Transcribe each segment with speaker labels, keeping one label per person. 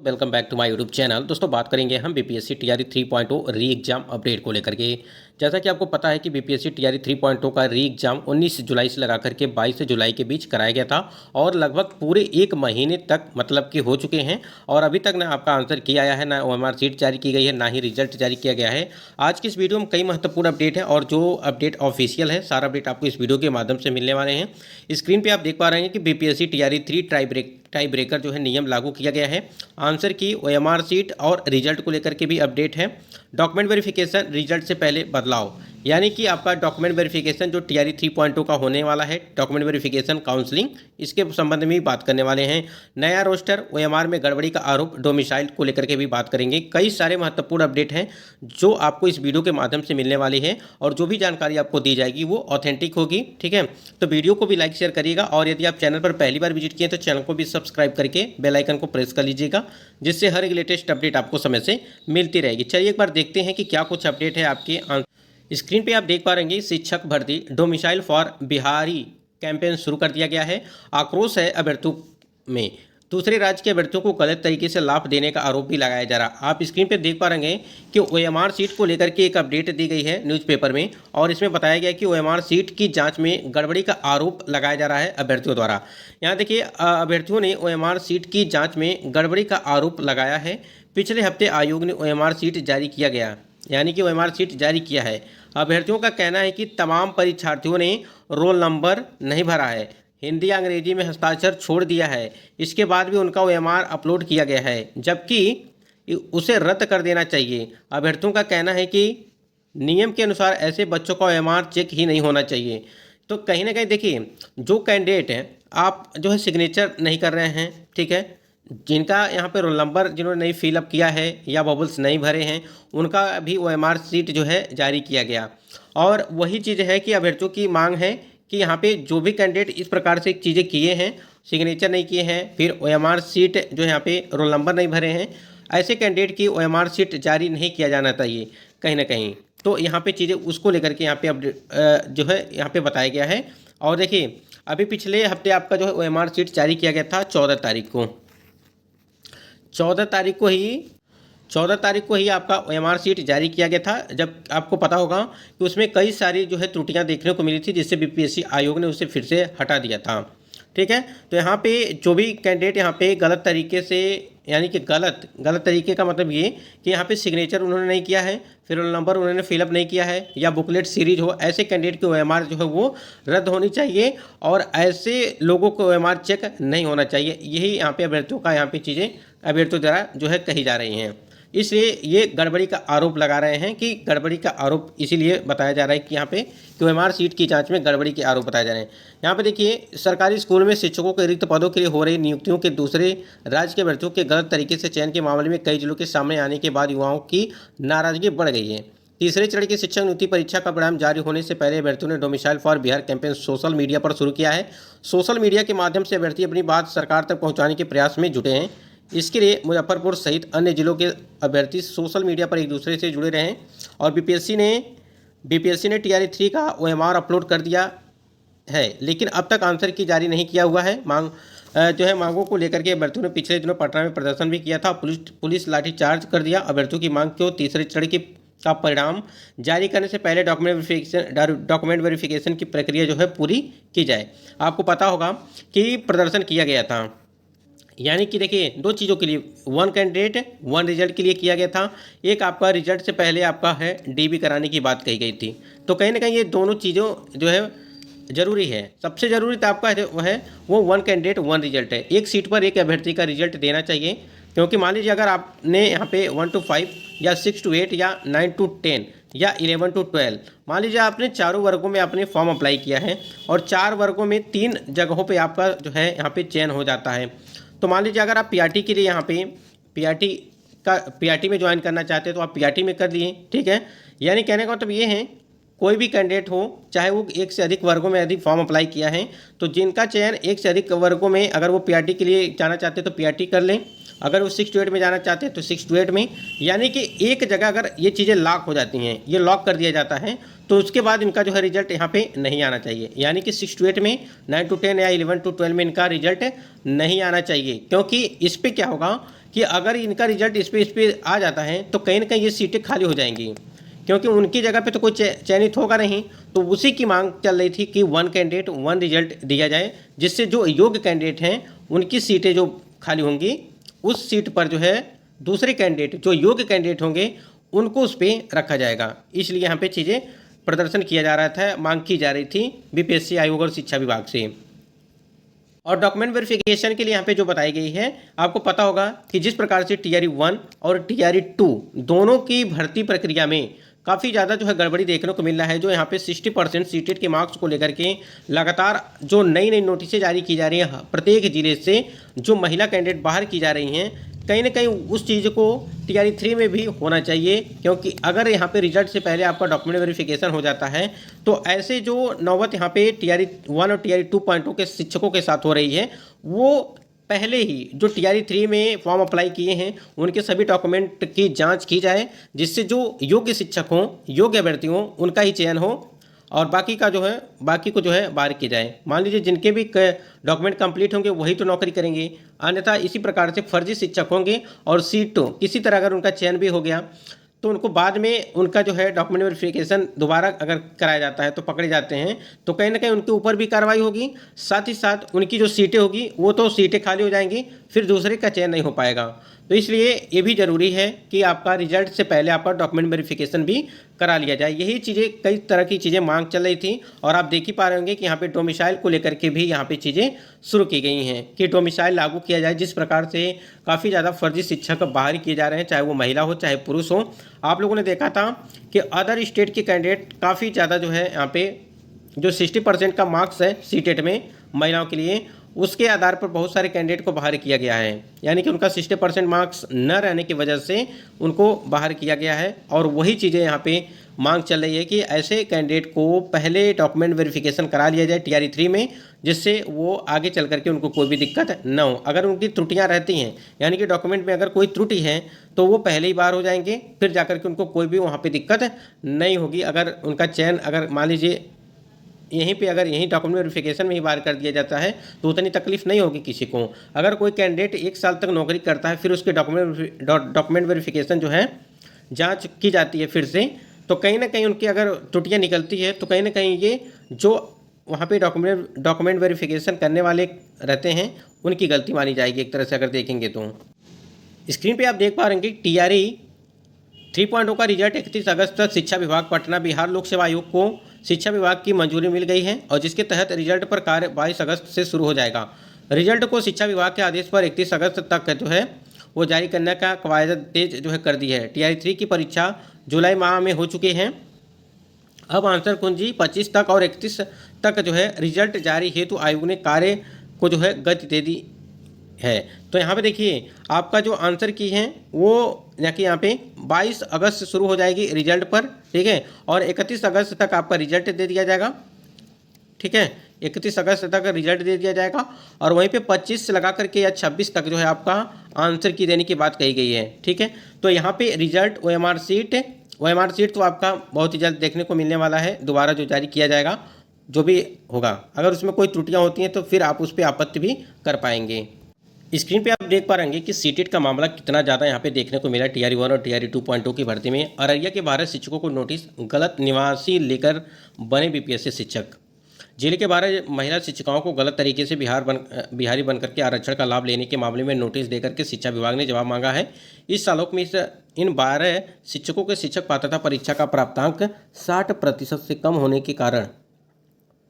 Speaker 1: Welcome back to my YouTube channel. दोस्तों बात करेंगे हम बीपीएससी टीआरई 3.0 री एग्जाम अपडेट को लेकर के। जैसा कि आपको पता है कि बीपीएससी टीआरई 3.0 का री एग्जाम 19 जुलाई से लगा करके 22 जुलाई के बीच कराया गया था और लगभग पूरे एक महीने तक मतलब कि हो चुके हैं और अभी तक ना आपका आंसर किया आया है, ना ओएमआर सीट जारी की गई है, ना ही रिजल्ट जारी किया गया है। आज की इस वीडियो में कई महत्वपूर्ण अपडेट हैं और जो अपडेट ऑफिशियल है सारा अपडेट आपको इस वीडियो के माध्यम से मिलने वाले हैं। स्क्रीन पर आप देख पा रहे हैं कि बीपीएससी टीआरई 3 टाई ब्रेकर जो है नियम लागू किया गया है। आंसर की ओएमआर सीट और रिजल्ट को लेकर के भी अपडेट है। डॉक्यूमेंट वेरिफिकेशन रिजल्ट से पहले बदलाव, यानी कि आपका डॉक्यूमेंट वेरिफिकेशन जो टीआरई 3.0 का होने वाला है, डॉक्यूमेंट वेरिफिकेशन काउंसलिंग, इसके संबंध में भी बात करने वाले हैं। नया रोस्टर, ओएमआर में गड़बड़ी का आरोप, डोमिसाइल को लेकर के भी बात करेंगे। कई सारे महत्वपूर्ण अपडेट हैं जो आपको इस वीडियो के माध्यम से मिलने वाली है और जो भी जानकारी आपको दी जाएगी वो ऑथेंटिक होगी। ठीक है, तो वीडियो को भी लाइक शेयर करिएगा और यदि आप चैनल पर पहली बार विजिट किए तो चैनल को भी सब्सक्राइब करके बेल आइकन को प्रेस कर लीजिएगा, जिससे हर एक लेटेस्ट अपडेट आपको समय से मिलती रहेगी। चलिए एक बार देखते हैं कि क्या कुछ अपडेट है आपके स्क्रीन पे। आप देख पा रहे हैं शिक्षक भर्ती डोमिसाइल फॉर बिहारी कैंपेन शुरू कर दिया गया है। आक्रोश है अभ्यर्थियों में, दूसरे राज्य के अभ्यर्थियों को गलत तरीके से लाभ देने का आरोप भी लगाया जा रहा। आप स्क्रीन पे देख पा रहे हैं कि ओएमआर सीट को लेकर के एक अपडेट दी गई है न्यूज़पेपर में और इसमें बताया गया कि ओएमआर सीट की जांच में गड़बड़ी का आरोप लगाया जा रहा है अभ्यर्थियों द्वारा। यहाँ देखिए, अभ्यर्थियों ने ओएमआर सीट की जाँच में गड़बड़ी का आरोप लगाया है। पिछले हफ्ते आयोग ने ओएमआर सीट जारी किया गया, यानी कि ओएमआर सीट जारी किया है। अभ्यर्थियों का कहना है कि तमाम परीक्षार्थियों ने रोल नंबर नहीं भरा है, हिंदी या अंग्रेजी में हस्ताक्षर छोड़ दिया है, इसके बाद भी उनका ओएमआर अपलोड किया गया है, जबकि उसे रद्द कर देना चाहिए। अभ्यर्थियों का कहना है कि नियम के अनुसार ऐसे बच्चों का ओएमआर चेक ही नहीं होना चाहिए। तो कहीं ना कहीं देखिए, जो कैंडिडेट हैं आप जो है सिग्नेचर नहीं कर रहे हैं, ठीक है, जिनका यहाँ पे रोल नंबर जिन्होंने नहीं फिलअप किया है या बबल्स नहीं भरे हैं, उनका भी ओएमआर सीट जो है जारी किया गया। और वही चीज़ है कि अभ्यर्थियों की मांग है कि यहाँ पे जो भी कैंडिडेट इस प्रकार से चीज़ें किए हैं, सिग्नेचर नहीं किए हैं, फिर ओएमआर सीट जो यहाँ पे रोल नंबर नहीं भरे हैं, ऐसे कैंडिडेट की ओएमआर सीट जारी नहीं किया जाना चाहिए कहीं ना कहीं। तो यहाँ पे चीज़ें उसको लेकर के यहाँ पे अपडेट जो है यहाँ पे बताया गया है। और देखिए, अभी पिछले हफ्ते आपका जो है ओएमआर सीट जारी किया गया था 14 तारीख को। 14 तारीख को ही आपका ओएमआर सीट जारी किया गया था, जब आपको पता होगा कि उसमें कई सारी जो है त्रुटियां देखने को मिली थी, जिससे बीपीएससी आयोग ने उसे फिर से हटा दिया था। ठीक है, तो यहाँ पे जो भी कैंडिडेट यहाँ पे गलत तरीके से, यानी कि गलत तरीके का मतलब ये कि यहाँ पे सिग्नेचर उन्होंने नहीं किया है, फिर रोल नंबर उन्होंने फिलअप नहीं किया है या बुकलेट सीरीज हो, ऐसे कैंडिडेट की ओएमआर जो है वो रद्द होनी चाहिए और ऐसे लोगों को ओएमआर चेक नहीं होना चाहिए। यही यहाँ पे अभ्यर्थियों का यहाँ पे चीज़ें अभ्यर्थियों द्वारा जो है कही जा रही हैं। इसलिए ये गड़बड़ी का आरोप लगा रहे हैं कि गड़बड़ी का आरोप इसीलिए बताया जा रहा है कि यहाँ पे कि ओएमआर सीट की जांच में गड़बड़ी के आरोप बताए जा रहे हैं। यहाँ पे देखिए, सरकारी स्कूल में शिक्षकों के रिक्त पदों के लिए हो रही नियुक्तियों के दूसरे राज्य के अभ्यर्थियों के गलत तरीके से चयन के मामले में कई जिलों के सामने आने के बाद युवाओं की नाराजगी बढ़ गई है। तीसरे चरण की शिक्षक नियुक्ति परीक्षा का परिणाम जारी होने से पहले अभ्यर्थियों ने domicile for Bihar campaign social media पर शुरू किया है। सोशल मीडिया के माध्यम से अभ्यर्थी अपनी बात सरकार तक पहुँचाने के प्रयास में जुटे हैं। इसके लिए मुजफ्फरपुर सहित अन्य जिलों के अभ्यर्थी सोशल मीडिया पर एक दूसरे से जुड़े रहें और बीपीएससी ने टीआरई 3 का ओएमआर अपलोड कर दिया है, लेकिन अब तक आंसर की जारी नहीं किया हुआ है। मांगों को लेकर के अभ्यर्थियों ने पिछले दिनों पटना में प्रदर्शन भी किया था। पुलिस लाठीचार्ज कर दिया। अभ्यर्थियों की मांग को तीसरे चरण का परिणाम जारी करने से पहले डॉक्यूमेंट वेरिफिकेशन की प्रक्रिया जो है पूरी की जाए। आपको पता होगा कि प्रदर्शन किया गया था, यानी कि देखिए, दो चीज़ों के लिए, वन कैंडिडेट वन रिजल्ट के लिए किया गया था। एक आपका रिजल्ट से पहले आपका है डीबी कराने की बात कही गई थी। तो कहीं ना कहीं ये दोनों चीज़ों जो है ज़रूरी है। सबसे ज़रूरी तो आपका वो वन कैंडिडेट वन रिजल्ट है। एक सीट पर एक अभ्यर्थी का रिजल्ट देना चाहिए, क्योंकि मान लीजिए अगर आपने यहाँ पे 1 to 5 या 6 to 8 या 9 to 10 या 11 to 12, मान लीजिए आपने चारों वर्गों में आपने फॉर्म अप्लाई किया है और 4 वर्गों में 3 जगहों पे आपका जो है यहाँ पे चयन हो जाता है। तो मान लीजिए अगर आप पीआरटी के लिए यहाँ पे पीआरटी में ज्वाइन करना चाहते हैं तो आप पीआरटी में कर लिए। ठीक है, यानी कहने का मतलब ये है, कोई भी कैंडिडेट हो, चाहे वो एक से अधिक वर्गों में यदि फॉर्म अप्लाई किया है, तो जिनका चयन एक से अधिक वर्गों में, अगर वो पीआरटी के लिए जाना चाहते हैं तो पीआरटी कर लें, अगर वो 6 to 8 में जाना चाहते हैं तो 6 to 8 में, यानी कि एक जगह अगर ये चीज़ें लॉक हो जाती हैं, ये लॉक कर दिया जाता है, तो उसके बाद इनका जो है रिजल्ट यहाँ पे नहीं आना चाहिए। यानी कि 6 to 8 में, 9 to 10 या 11 to 12 में इनका रिजल्ट नहीं आना चाहिए, क्योंकि इस पर क्या होगा कि अगर इनका रिजल्ट इस पे आ जाता है तो कहीं ना कहीं ये सीटें खाली हो जाएंगी, क्योंकि उनकी जगह पे तो कोई चयनित होगा नहीं। तो उसी की मांग चल रही थी कि 1 कैंडिडेट 1 रिजल्ट दिया जाए, जिससे जो योग्य कैंडिडेट हैं उनकी सीटें जो खाली होंगी उस सीट पर जो है दूसरे कैंडिडेट जो योग्य कैंडिडेट होंगे उनको उस पर रखा जाएगा। इसलिए यहाँ पे चीज़ें प्रदर्शन किया जा रहा था, मांग की जा रही थी बीपीएससी आयोग और शिक्षा विभाग से। और डॉक्यूमेंट वेरिफिकेशन के लिए यहाँ पे जो बताई गई है, आपको पता होगा कि जिस प्रकार से टीआरई 1 और टीआरई 2 दोनों की भर्ती प्रक्रिया में काफ़ी ज़्यादा जो है गड़बड़ी देखने को मिल रहा है। जो यहाँ पे 60% सीटेट के मार्क्स को लेकर के लगातार जो नई नई नोटिसें जारी की जा रही हैं, प्रत्येक जिले से जो महिला कैंडिडेट बाहर की जा रही हैं, कहीं ना कहीं उस चीज़ को टीआरई 3 में भी होना चाहिए। क्योंकि अगर यहाँ पे रिजल्ट से पहले आपका डॉक्यूमेंट वेरिफिकेशन हो जाता है तो ऐसे जो नौबत यहाँ पे टीआरई 1 और टीआरई 2.0 के शिक्षकों के साथ हो रही है, वो पहले ही जो टीआरई 3 में फॉर्म अप्लाई किए हैं उनके सभी डॉक्यूमेंट की जांच की जाए, जिससे जो योग्य शिक्षक हों, योग्य अभ्यर्थी हों, उनका ही चयन हो और बाकी को जो है बाहर किया जाए। मान लीजिए जिनके भी डॉक्यूमेंट कंप्लीट होंगे वही तो नौकरी करेंगे, अन्यथा इसी प्रकार से फर्जी शिक्षक होंगे और सीटों किसी तरह अगर उनका चयन भी हो गया तो उनको बाद में उनका जो है डॉक्यूमेंट वेरिफिकेशन दोबारा अगर कराया जाता है तो पकड़े जाते हैं, तो कहीं ना कहीं उनके ऊपर भी कार्रवाई होगी। साथ ही साथ उनकी जो सीटें होगी वो तो सीटें खाली हो जाएंगी, फिर दूसरे का चयन नहीं हो पाएगा। तो इसलिए ये भी ज़रूरी है कि आपका रिजल्ट से पहले आपका डॉक्यूमेंट वेरिफिकेशन भी करा लिया जाए। यही चीज़ें, कई तरह की चीज़ें मांग चल रही थी और आप देख ही पा रहे होंगे कि यहाँ पे डोमिसाइल को लेकर के भी यहाँ पे चीज़ें शुरू की गई हैं कि डोमिसाइल लागू किया जाए। जिस प्रकार से काफ़ी ज़्यादा फर्जी शिक्षक बाहर किए जा रहे हैं, चाहे वो महिला हो चाहे पुरुष हो। आप लोगों ने देखा था कि अदर स्टेट के कैंडिडेट काफ़ी ज़्यादा जो है यहाँ पे जो 60% का मार्क्स है सीटेट में महिलाओं के लिए, उसके आधार पर बहुत सारे कैंडिडेट को बाहर किया गया है। यानी कि उनका 60% मार्क्स न रहने की वजह से उनको बाहर किया गया है। और वही चीज़ें यहाँ पे मांग चल रही है कि ऐसे कैंडिडेट को पहले डॉक्यूमेंट वेरिफिकेशन करा लिया जाए टीआरई 3 में, जिससे वो आगे चल करके उनको कोई भी दिक्कत न हो। अगर उनकी त्रुटियां रहती हैं, यानी कि डॉक्यूमेंट में अगर कोई त्रुटि है तो वो पहले ही बाहर हो जाएंगे, फिर जाकर के उनको कोई भी वहाँ पे दिक्कत नहीं होगी। अगर उनका चयन अगर मान लीजिए यहीं डॉक्यूमेंट वेरिफिकेशन में ही बाहर कर दिया जाता है तो उतनी तकलीफ नहीं होगी किसी को। अगर कोई कैंडिडेट 1 साल तक नौकरी करता है, फिर उसके डॉक्यूमेंट वेरिफिकेशन जो है जांच की जाती है फिर से, तो कहीं ना कहीं उनकी अगर त्रुटियां निकलती है तो कहीं ना कहीं ये जो वहाँ पे डॉक्यूमेंट वेरिफिकेशन करने वाले रहते हैं उनकी गलती मानी जाएगी एक तरह से अगर देखेंगे तो। स्क्रीन पे आप देख पा रहे हैं कि टीआरई 3.0 का रिजल्ट 31 अगस्त तक शिक्षा विभाग पटना बिहार लोक सेवा आयोग को शिक्षा विभाग की मंजूरी मिल गई है और जिसके तहत रिजल्ट पर कार्य 22 अगस्त से शुरू हो जाएगा। रिजल्ट को शिक्षा विभाग के आदेश पर 31 अगस्त तक जो है वो जारी करने का कवायद तेज जो है कर दी है। टीआरई 3 की परीक्षा जुलाई माह में हो चुकी हैं। अब आंसर कुंजी 25 तक और 31 तक जो है रिजल्ट जारी हेतु आयोग ने कार्य को जो है गति दे दी है। तो यहाँ पे देखिए आपका जो आंसर की है वो यहाँ पे 22 अगस्त से शुरू हो जाएगी रिजल्ट पर, ठीक है, और 31 अगस्त तक आपका रिजल्ट दे दिया जाएगा, ठीक है, 31 अगस्त तक रिजल्ट दे दिया जाएगा। और वहीं पे 25 से लगा करके या 26 तक जो है आपका आंसर की देने की बात कही गई है, ठीक है। तो यहाँ पे रिजल्ट OMR सीट तो आपका बहुत ही जल्द देखने को मिलने वाला है, दोबारा जो जारी किया जाएगा जो भी होगा। अगर उसमें कोई त्रुटियाँ होती हैं तो फिर आप उस पर आपत्ति भी कर पाएंगे। स्क्रीन पे आप देख पा रहे हैं कि सीटेट का मामला कितना ज़्यादा यहाँ पे देखने को मिला टीआरई 1 और टीआरई 2.0 की भर्ती में। अररिया के 12 शिक्षकों को नोटिस, गलत निवासी लेकर बने बीपीएससी शिक्षक। जिले के 12 महिला शिक्षिकाओं को गलत तरीके से बिहारी बनकर के आरक्षण का लाभ लेने के मामले में नोटिस देकर के शिक्षा विभाग ने जवाब मांगा है। इस आलोक में इन 12 शिक्षकों के शिक्षक पात्रता परीक्षा का प्राप्तांक 60% से कम होने के कारण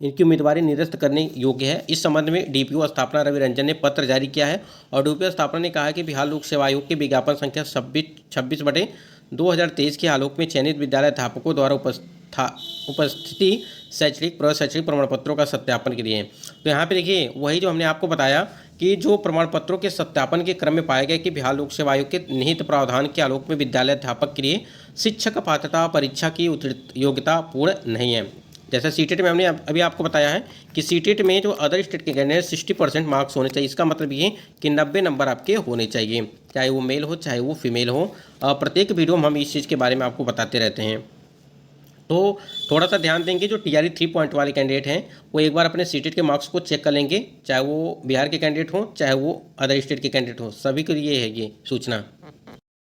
Speaker 1: इनकी उम्मीदवारी निरस्त करने योग्य है। इस संबंध में डीपीओ स्थापना रवि रंजन ने पत्र जारी किया है और डीपीओ स्थापना ने कहा है कि बिहार लोक सेवा आयोग के विज्ञापन संख्या 26/2023 के आलोक में चयनित विद्यालय अध्यापकों द्वारा उपस्थिति शैक्षणिक प्रशैक्षणिक प्रमाण पत्रों का सत्यापन के लिए। तो यहाँ पे देखिए वही जो हमने आपको बताया कि जो प्रमाण पत्रों के सत्यापन के क्रम में पाया गया कि बिहार लोक सेवा आयोग के निहित प्रावधान के आलोक में विद्यालय अध्यापक के लिए शिक्षक पात्रता परीक्षा की योग्यता पूर्ण नहीं है। जैसा सीटेट में हमने अभी आपको बताया है कि सीटेट में जो अदर स्टेट के कैंडिडेट 60% मार्क्स होने चाहिए। इसका मतलब ये कि 90 नंबर आपके होने चाहिए, चाहे वो मेल हो चाहे वो फीमेल हो। प्रत्येक वीडियो में हम इस चीज़ के बारे में आपको बताते रहते हैं। तो थोड़ा सा ध्यान देंगे, जो टीआरई 3 पॉइंट वाले कैंडिडेट हैं वो एक बार अपने सीटेट के मार्क्स को चेक कर लेंगे, चाहे वो बिहार के कैंडिडेट हों चाहे वो अदर स्टेट के कैंडिडेट हों, सभी के लिए है ये सूचना।